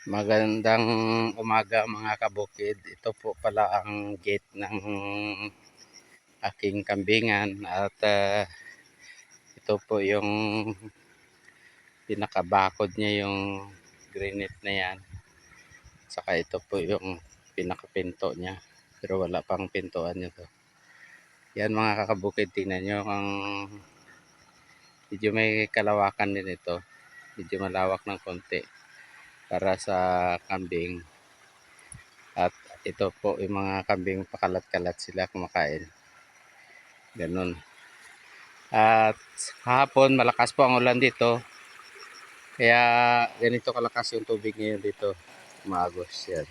Magandang umaga mga kabukid. Ito po pala ang gate ng aking kambingan at ito po yung pinakabakod niya, yung greenet na yan. Saka ito po yung pinakapinto niya. Pero wala pang pintuan nyo to. Yan mga kakabukid, tingnan nyo ang medyo may kalawakan din ito. Medyo malawak ng konti para sa kambing. At ito po yung mga kambing pakalat-kalat sila kumakain. Ganun. At hapon malakas po ang ulan dito. Kaya ganito kalakas yung tubig ngayon dito. Umagos yan.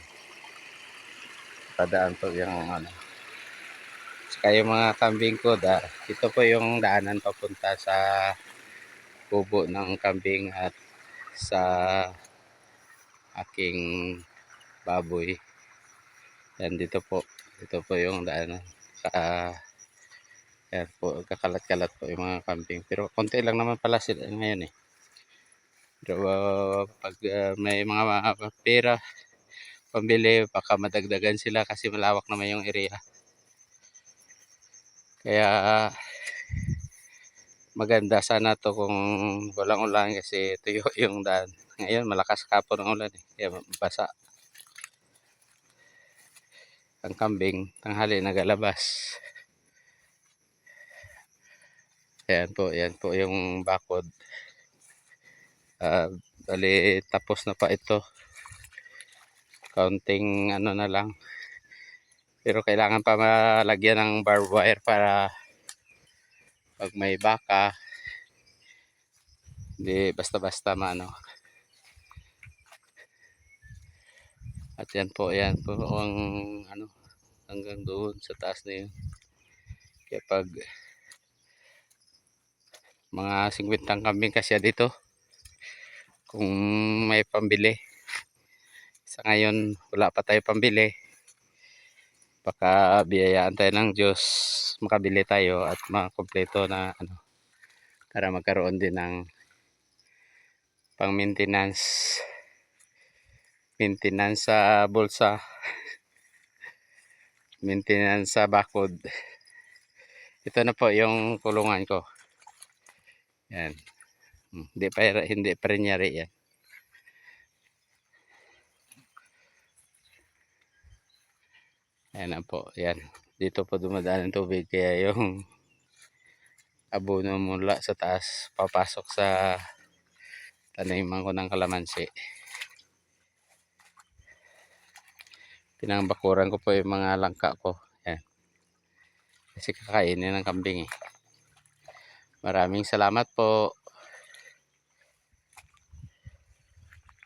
Padaan po yung ano. Saka yung mga kambing ko, ito po yung daanan papunta sa kubo ng kambing at sa aking baboy. Yan dito po. Ito po yung daanan. Yan po, kakalat-kalat po yung mga kambing. Pero konti lang naman pala sila ngayon eh. Pero pag may mga pera, pambili, baka madagdagan sila kasi malawak naman yung area. Kaya maganda sana to kung walang ulan kasi tuyo yung daan. Ngayon malakas kapon ang ulan eh. Kaya basa. Ang kambing, tanghali nagalabas. Yan po yung bakod. Bali tapos na pa ito. Kaunting ano na lang. Pero kailangan pa malagyan ng barbed wire para pag may baka, hindi basta-basta maano. At yan po ang ano, hanggang doon sa taas na yun. Kaya pag mga 50 kambing kasi dito, kung may pambili. Sa ngayon, wala pa tayo pambili. Baka biyayaan tayo ng Diyos, makabili tayo at makompleto na ano, para magkaroon din ng pang maintenance sa bulsa, maintenance sa bakod. Ito na po yung kulungan ko. Yan. Hindi pa rin yari yan. Ayan na po. Yan. Dito po dumadaan ang tubig. Kaya yung abono mula sa taas papasok sa taniman ko ng kalamansi. Pinangbakuran ko po yung mga langka ko. Yan. Kasi kakainin ng kambing eh. Maraming salamat po.